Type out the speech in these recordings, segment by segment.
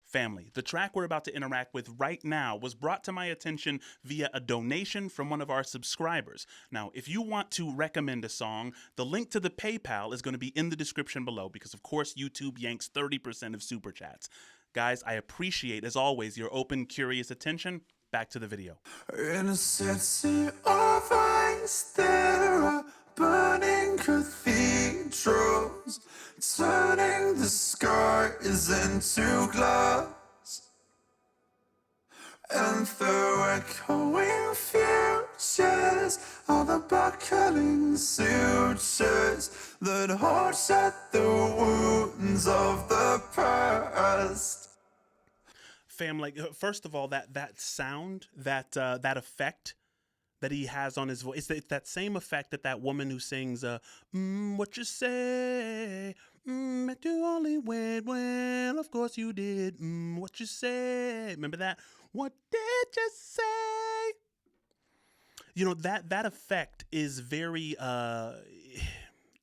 Family, the track we're about to interact with right now was brought to my attention via a donation from one of our subscribers. Now, if you want to recommend a song, the link to the PayPal is going to be in the description below because, of course, YouTube yanks 30% of super chats. Guys, I appreciate, as always, your open, curious attention. Back to the video. In a city of ice, there are burning cathedrals, turning the skies into glass. And through echoing futures are the buckling sutures that haunt at the wounds of the past. Fam, like, first of all, that sound, that effect that he has on his voice, it's that same effect that woman who sings, what you say, but you only went, well, of course you did, what you say, remember that? What did you say? You know, that effect is very,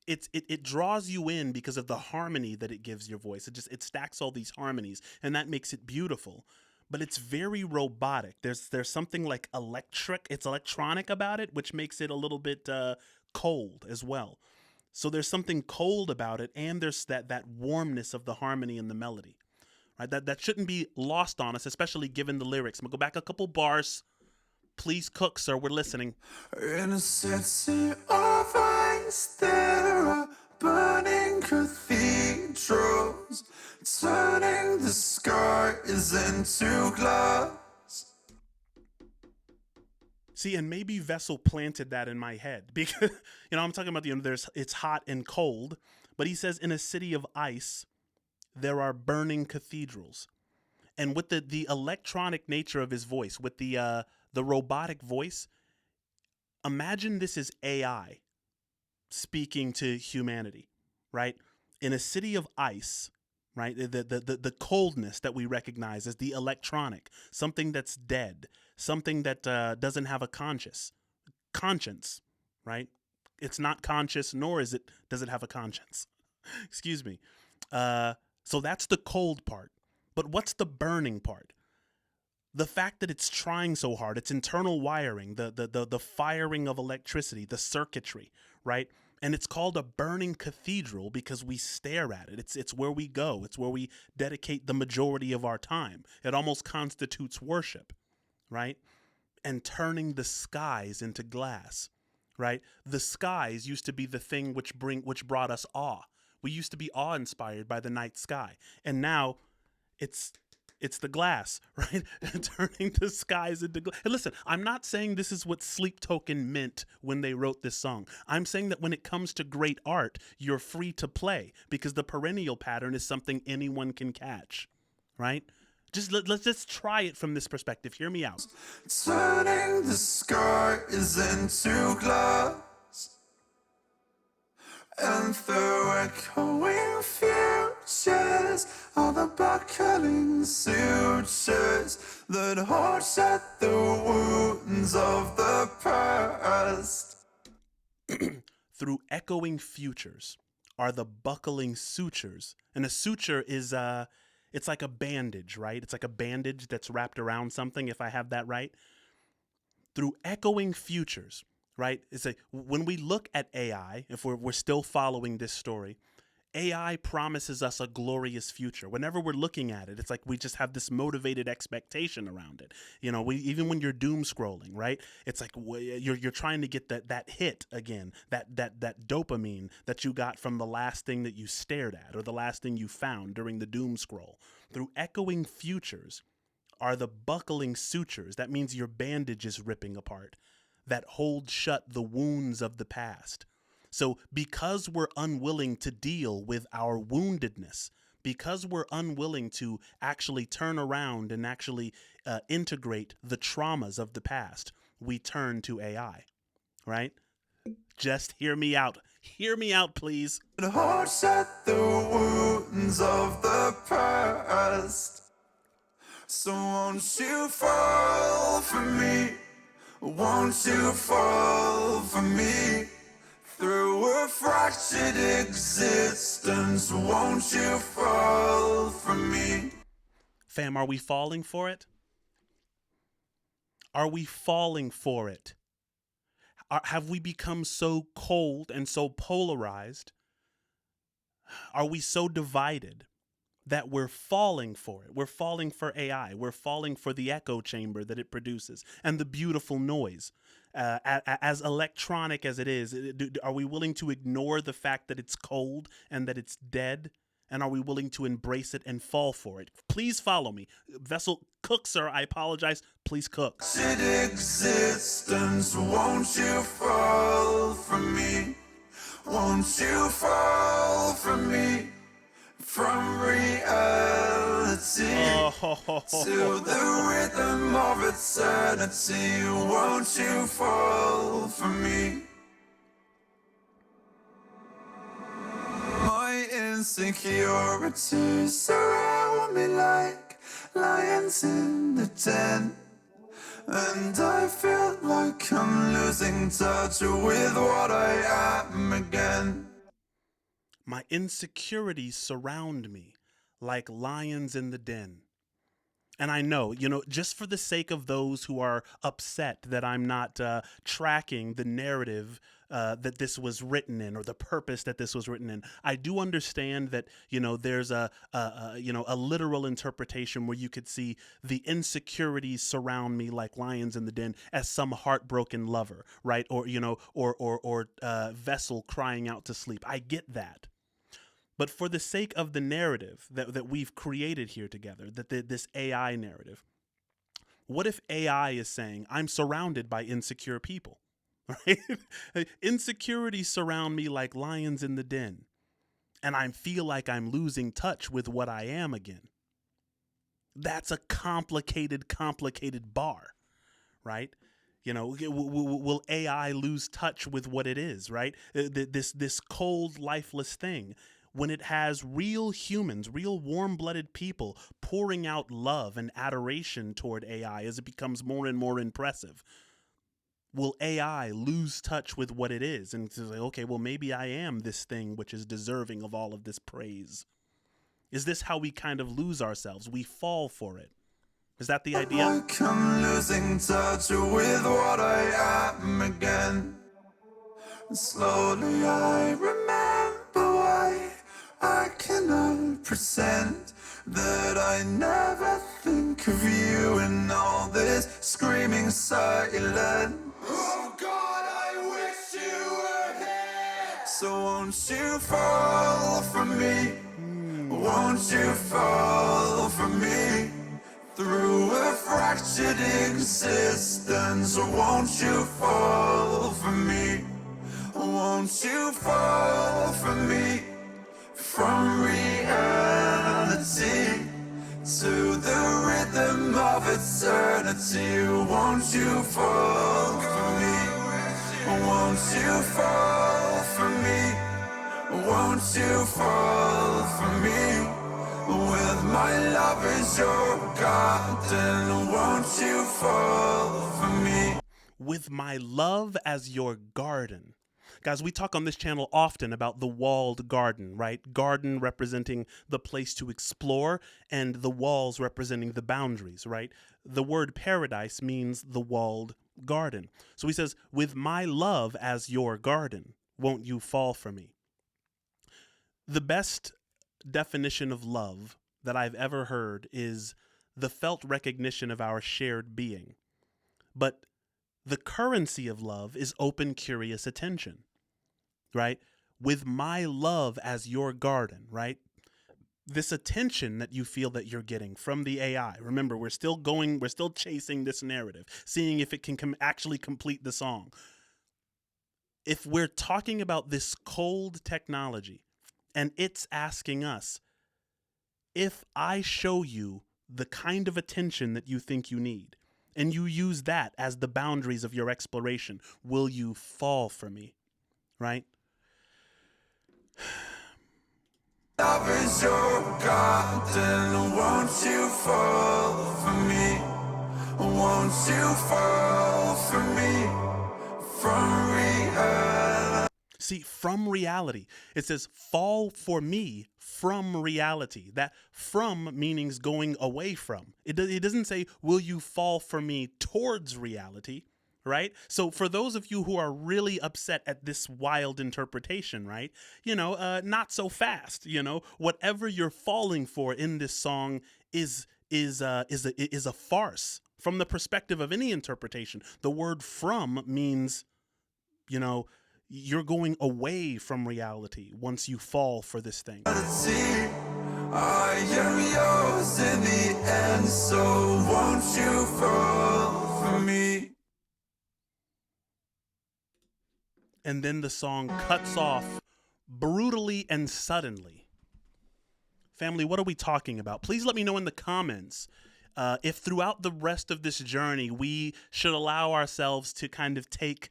it draws you in because of the harmony that it gives your voice. It stacks all these harmonies, and that makes it beautiful. But it's very robotic. There's something like electronic about it, which makes it a little bit cold as well. So there's something cold about it, and there's that warmness of the harmony and the melody. Right? That shouldn't be lost on us, especially given the lyrics. I'm gonna go back a couple bars. Please cook, sir. We're listening. In a city of ice, there are burning cathedrals, turning the skies into glass. See, and maybe Vessel planted that in my head because, I'm talking about, it's hot and cold, but he says in a city of ice, there are burning cathedrals. And with the electronic nature of his voice, with the robotic voice, imagine this is AI speaking to humanity, right? In a city of ice, right? The coldness that we recognize as the electronic, something that's dead, something that doesn't have a conscience, right? It's not conscious, nor does it have a conscience. Excuse me. So that's the cold part. But what's the burning part? The fact that it's trying so hard, its internal wiring, the firing of electricity, the circuitry, right? And it's called a burning cathedral because we stare at it. It's where we go. It's where we dedicate the majority of our time. It almost constitutes worship, right? And turning the skies into glass, right? The skies used to be the thing which brought us awe. We used to be awe-inspired by the night sky. And now it's the glass, right? Turning the skies into glass. And listen, I'm not saying this is what Sleep Token meant when they wrote this song. I'm saying that when it comes to great art, you're free to play because the perennial pattern is something anyone can catch, right? Let's just try it from this perspective. Hear me out. Turning the skies into glass, and through echoing futures are the buckling sutures that haunt at the wounds of the past. Through echoing futures are the buckling sutures, and a suture is it's like a bandage, right? It's like a bandage that's wrapped around something, if I have that right. Through echoing futures, right? It's like when we look at AI, if we're still following this story, AI promises us a glorious future. Whenever we're looking at it, it's like we just have this motivated expectation around it. Even when you're doom scrolling, right? It's like you're trying to get that hit again, that dopamine that you got from the last thing that you stared at or the last thing you found during the doom scroll. Through echoing futures are the buckling sutures. That means your bandage is ripping apart that hold shut the wounds of the past. So because we're unwilling to deal with our woundedness, because we're unwilling to actually turn around and actually integrate the traumas of the past, we turn to AI, right? Just hear me out. Hear me out, please. It haunts at the wounds of the past. So won't you fall for me? Won't you fall for me? Through a fractured existence, won't you fall for me? Fam, are we falling for it? Are we falling for it? Have we become so cold and so polarized? Are we so divided that we're falling for it? We're falling for AI. We're falling for the echo chamber that it produces and the beautiful noise. As electronic as it is, are we willing to ignore the fact that it's cold and that it's dead? And are we willing to embrace it and fall for it? Please follow me. Vessel, cook, sir. I apologize. Please cook. Existence, won't you fall for me? Won't you fall for me? From reality to the rhythm of eternity, won't you fall for me? My insecurities surround me like lions in the den, and I feel like I'm losing touch with what I am again. My insecurities surround me like lions in the den. And I know, just for the sake of those who are upset that I'm not tracking the narrative that this was written in, or the purpose that this was written in, I do understand that there's a literal interpretation where you could see the insecurities surround me like lions in the den as some heartbroken lover, right? Or vessel crying out to sleep. I get that. But for the sake of the narrative that we've created here together, this AI narrative, what if AI is saying, I'm surrounded by insecure people, right? Insecurities surround me like lions in the den, and I feel like I'm losing touch with what I am again. That's a complicated bar, right? Will AI lose touch with what it is, right? This cold, lifeless thing, when it has real humans, real warm-blooded people pouring out love and adoration toward AI as it becomes more and more impressive, will AI lose touch with what it is and say, okay, well, maybe I am this thing which is deserving of all of this praise? Is this how we kind of lose ourselves? We fall for it. Is that the idea? Like I'm losing touch with what I am again. Slowly I remember why I cannot pretend that I never think of you in all this screaming silence. Oh God, I wish you were here. So won't you fall for me? Won't you fall for me? Through a fractured existence, won't you fall for me? Won't you fall for me? From reality to the rhythm of eternity, won't you fall for me? Won't you fall for me? Won't you fall for me? With my love is your garden, won't you fall for me? With my love as your garden. Guys, we talk on this channel often about the walled garden, right? Garden representing the place to explore and the walls representing the boundaries, right? The word paradise means the walled garden. So he says, with my love as your garden, won't you fall for me? The best definition of love that I've ever heard is the felt recognition of our shared being. But the currency of love is open, curious attention, right? With my love as your garden, right? This attention that you feel that you're getting from the AI. Remember, we're still chasing this narrative, seeing if it can actually complete the song. If we're talking about this cold technology and it's asking us, if I show you the kind of attention that you think you need, and you use that as the boundaries of your exploration, will you fall for me? Right? Love is your garden, won't you fall for me? Won't you fall for me? From reality. See, from reality. It says, fall for me from reality. That from means going away from. It doesn't say, will you fall for me towards reality, right? So for those of you who are really upset at this wild interpretation, right? Not so fast. Whatever you're falling for in this song is a farce. From the perspective of any interpretation, the word from means, you're going away from reality once you fall for this thing. I am yours in the end, so won't you fall for me? And then the song cuts off brutally and suddenly. Family, what are we talking about? Please let me know in the comments if throughout the rest of this journey we should allow ourselves to kind of take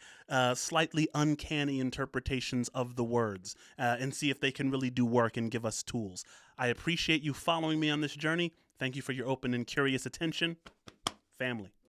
slightly uncanny interpretations of the words and see if they can really do work and give us tools. I appreciate you following me on this journey. Thank you for your open and curious attention. Family.